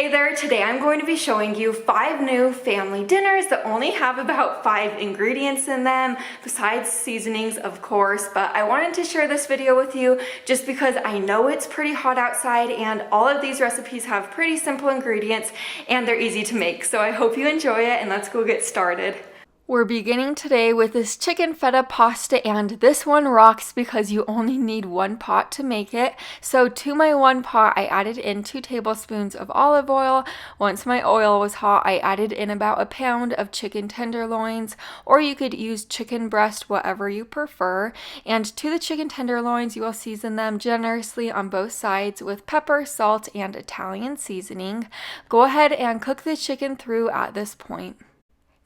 Hey there, today I'm going to be showing you 5 new family dinners that only have about 5 ingredients in them, besides seasonings of course, but I wanted to share this video with you just because I know it's pretty hot outside and all of these recipes have pretty simple ingredients and they're easy to make. So I hope you enjoy it and let's go get started. We're beginning today with this chicken feta pasta, and this one rocks because you only need 1 pot to make it. So to my 1 pot, I added in 2 tablespoons of olive oil. Once my oil was hot, I added in about 1 pound of chicken tenderloins, or you could use chicken breast, whatever you prefer. And to the chicken tenderloins, you will season them generously on both sides with pepper, salt, and Italian seasoning. Go ahead and cook the chicken through at this point.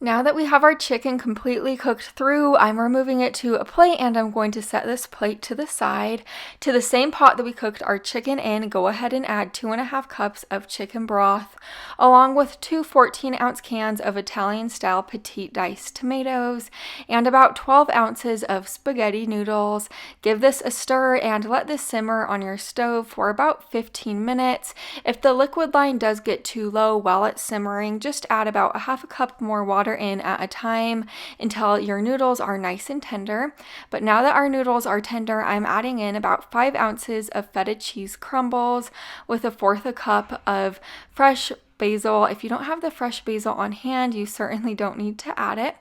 Now that we have our chicken completely cooked through, I'm removing it to a plate and I'm going to set this plate to the side. To the same pot that we cooked our chicken in, go ahead and add 2.5 cups of chicken broth, along with 2 14-ounce cans of Italian-style petite diced tomatoes, and about 12 ounces of spaghetti noodles. Give this a stir and let this simmer on your stove for about 15 minutes. If the liquid line does get too low while it's simmering, just add about 1/2 cup more water in at a time until your noodles are nice and tender. But now that our noodles are tender, I'm adding in about 5 ounces of feta cheese crumbles with 1/4 cup of fresh basil. If you don't have the fresh basil on hand, you certainly don't need to add it.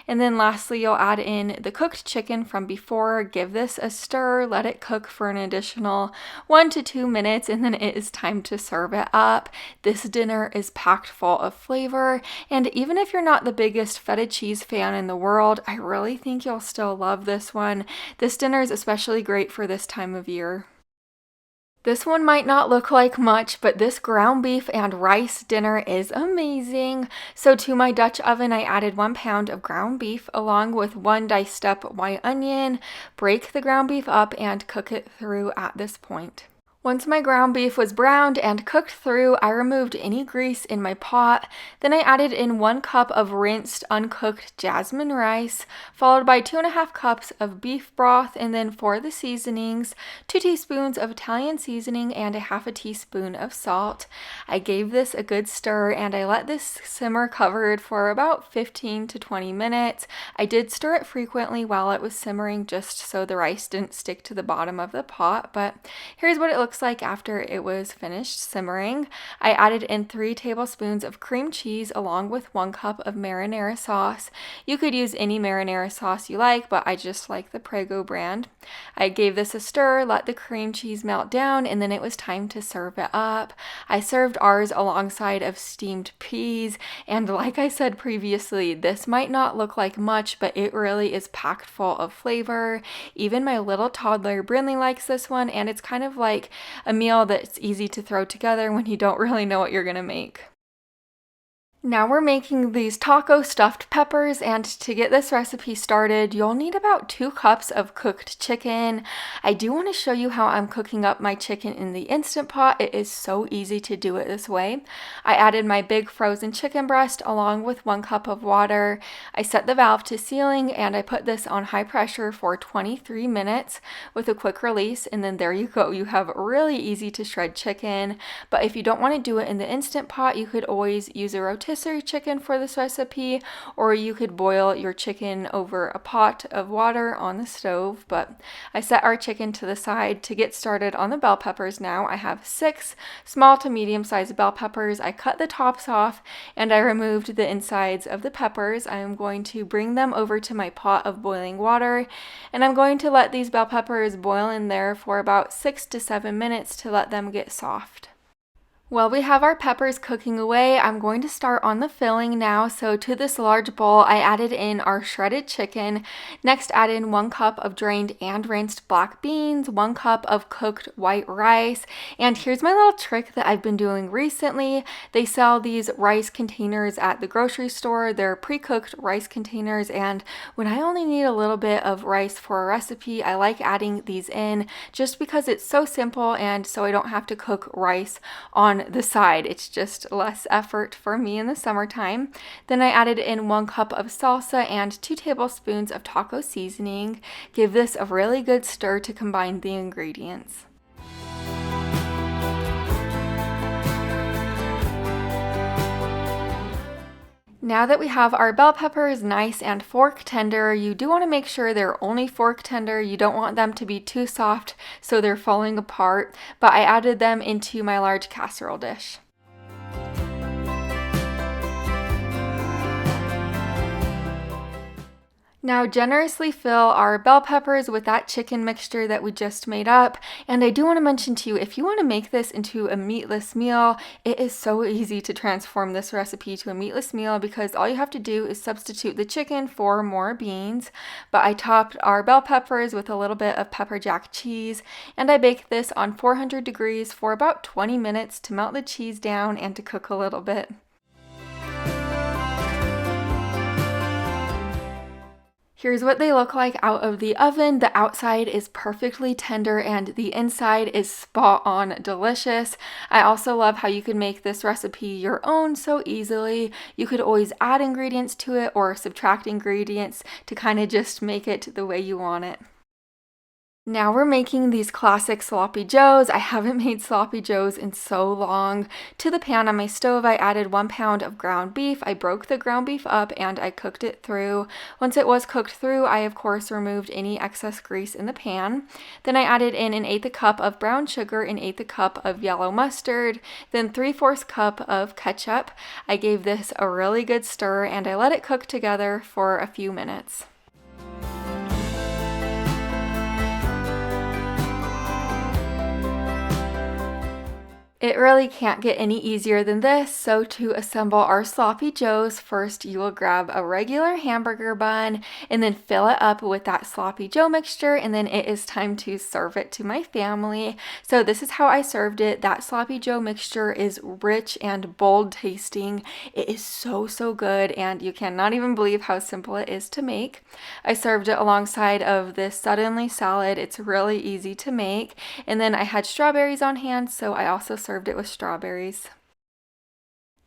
And then lastly, you'll add in the cooked chicken from before. Give this a stir, let it cook for an additional 1 to 2 minutes, and then it is time to serve it up. This dinner is packed full of flavor, and even if you're not the biggest feta cheese fan in the world, I really think you'll still love this one. This dinner is especially great for this time of year. This one might not look like much, but this ground beef and rice dinner is amazing. So to my Dutch oven, I added 1 pound of ground beef along with 1 diced up white onion. Break the ground beef up and cook it through at this point. Once my ground beef was browned and cooked through, I removed any grease in my pot. Then I added in 1 cup of rinsed, uncooked jasmine rice, followed by 2.5 cups of beef broth, and then for the seasonings, 2 teaspoons of Italian seasoning and 1/2 teaspoon of salt. I gave this a good stir and I let this simmer covered for about 15 to 20 minutes. I did stir it frequently while it was simmering just so the rice didn't stick to the bottom of the pot, but here's what it looks like after it was finished simmering. I added in 3 tablespoons of cream cheese along with 1 cup of marinara sauce. You could use any marinara sauce you like, but I just like the Prego brand. I gave this a stir, let the cream cheese melt down, and then it was time to serve it up. I served ours alongside of steamed peas, and like I said previously, this might not look like much, but it really is packed full of flavor. Even my little toddler Brinley likes this one, and it's kind of like a meal that's easy to throw together when you don't really know what you're gonna make. Now we're making these taco stuffed peppers, and to get this recipe started, you'll need about 2 cups of cooked chicken. I do want to show you how I'm cooking up my chicken in the Instant Pot. It is so easy to do it this way. I added my big frozen chicken breast along with 1 cup of water. I set the valve to sealing and I put this on high pressure for 23 minutes with a quick release, and then there you go. You have really easy to shred chicken. But if you don't want to do it in the Instant Pot, you could always use a rotisserie chicken for this recipe, or you could boil your chicken over a pot of water on the stove. But I set our chicken to the side to get started on the bell peppers. Now I have 6 small to medium sized bell peppers. I cut the tops off and I removed the insides of the peppers. I am going to bring them over to my pot of boiling water, and I'm going to let these bell peppers boil in there for about 6 to 7 minutes to let them get soft. While we have our peppers cooking away, I'm going to start on the filling now. So to this large bowl, I added in our shredded chicken. Next, add in 1 cup of drained and rinsed black beans, 1 cup of cooked white rice. And here's my little trick that I've been doing recently. They sell these rice containers at the grocery store. They're pre-cooked rice containers, and when I only need a little bit of rice for a recipe, I like adding these in just because it's so simple, and so I don't have to cook rice on the side. It's just less effort for me in the summertime. Then I added in 1 cup of salsa and 2 tablespoons of taco seasoning. Give this a really good stir to combine the ingredients. Now that we have our bell peppers nice and fork tender, you do want to make sure they're only fork tender. You don't want them to be too soft so they're falling apart, but I added them into my large casserole dish. Now generously fill our bell peppers with that chicken mixture that we just made up. And I do want to mention to you, if you want to make this into a meatless meal, it is so easy to transform this recipe to a meatless meal because all you have to do is substitute the chicken for more beans. But I topped our bell peppers with a little bit of pepper jack cheese, and I baked this on 400 degrees for about 20 minutes to melt the cheese down and to cook a little bit. Here's what they look like out of the oven. The outside is perfectly tender and the inside is spot on delicious. I also love how you can make this recipe your own so easily. You could always add ingredients to it or subtract ingredients to kind of just make it the way you want it. Now we're making these classic sloppy joes. I haven't made sloppy joes in so long. To the pan on my stove, I added 1 pound of ground beef. I broke the ground beef up and I cooked it through. Once it was cooked through, I of course removed any excess grease in the pan. Then I added in 1/8 cup of brown sugar, 1/8 cup of yellow mustard, then 3/4 cup of ketchup. I gave this a really good stir and I let it cook together for a few minutes. It really can't get any easier than this, so to assemble our sloppy joes, first you will grab a regular hamburger bun and then fill it up with that sloppy joe mixture, and then it is time to serve it to my family. So this is how I served it. That sloppy joe mixture is rich and bold tasting. It is so good, and you cannot even believe how simple it is to make. I served it alongside of this suddenly salad. It's really easy to make, and then I had strawberries on hand, so I also served it with strawberries.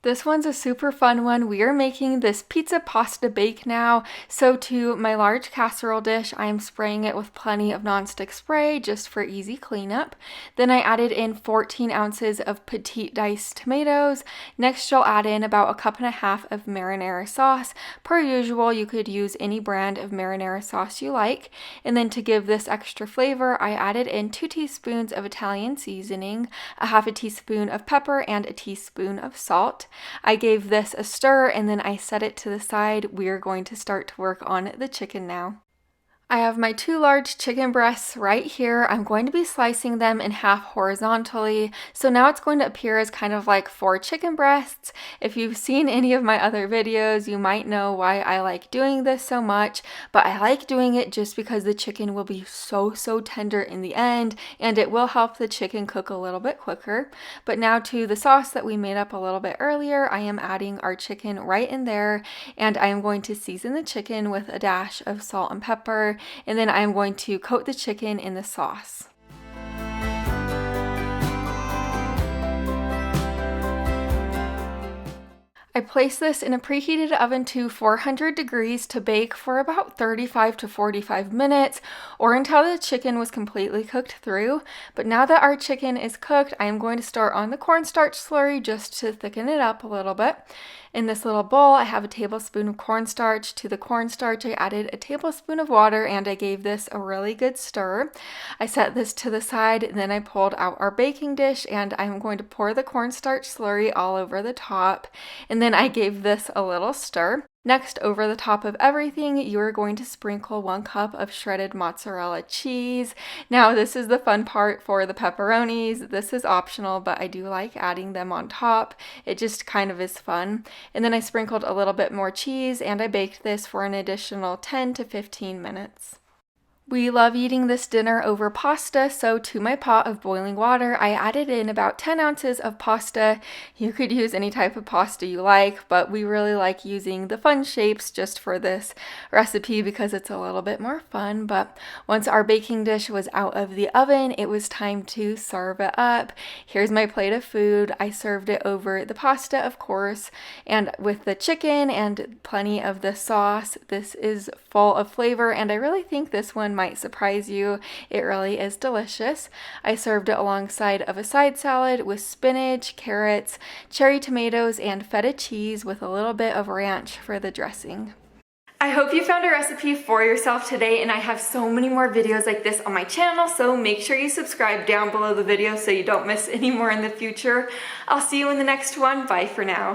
This one's a super fun one. We are making this pizza pasta bake now. So to my large casserole dish, I am spraying it with plenty of nonstick spray just for easy cleanup. Then I added in 14 ounces of petite diced tomatoes. Next, you'll add in about 1.5 cups of marinara sauce. Per usual, you could use any brand of marinara sauce you like. And then to give this extra flavor, I added in 2 teaspoons of Italian seasoning, 1/2 teaspoon of pepper, and 1 teaspoon of salt. I gave this a stir and then I set it to the side. We are going to start to work on the chicken now. I have my 2 large chicken breasts right here. I'm going to be slicing them in half horizontally. So now it's going to appear as kind of like 4 chicken breasts. If you've seen any of my other videos, you might know why I like doing this so much, but I like doing it just because the chicken will be so tender in the end, and it will help the chicken cook a little bit quicker. But now to the sauce that we made up a little bit earlier, I am adding our chicken right in there, and I am going to season the chicken with a dash of salt and pepper. And then I'm going to coat the chicken in the sauce. I placed this in a preheated oven to 400 degrees to bake for about 35 to 45 minutes or until the chicken was completely cooked through. But now that our chicken is cooked, I am going to start on the cornstarch slurry just to thicken it up a little bit. In this little bowl, I have a tablespoon of cornstarch. To the cornstarch, I added a tablespoon of water and I gave this a really good stir. I set this to the side and then I pulled out our baking dish and I'm going to pour the cornstarch slurry all over the top. And then I gave this a little stir. Next, over the top of everything, you are going to sprinkle 1 cup of shredded mozzarella cheese. Now, this is the fun part for the pepperonis. This is optional, but I do like adding them on top. It just kind of is fun. And then I sprinkled a little bit more cheese and I baked this for an additional 10 to 15 minutes. We love eating this dinner over pasta, so to my pot of boiling water, I added in about 10 ounces of pasta. You could use any type of pasta you like, but we really like using the fun shapes just for this recipe because it's a little bit more fun. But once our baking dish was out of the oven, it was time to serve it up. Here's my plate of food. I served it over the pasta, of course, and with the chicken and plenty of the sauce. This is full of flavor, and I really think this one might surprise you. It really is delicious. I served it alongside of a side salad with spinach, carrots, cherry tomatoes, and feta cheese with a little bit of ranch for the dressing. I hope you found a recipe for yourself today, and I have so many more videos like this on my channel, so make sure you subscribe down below the video so you don't miss any more in the future. I'll see you in the next one. Bye for now.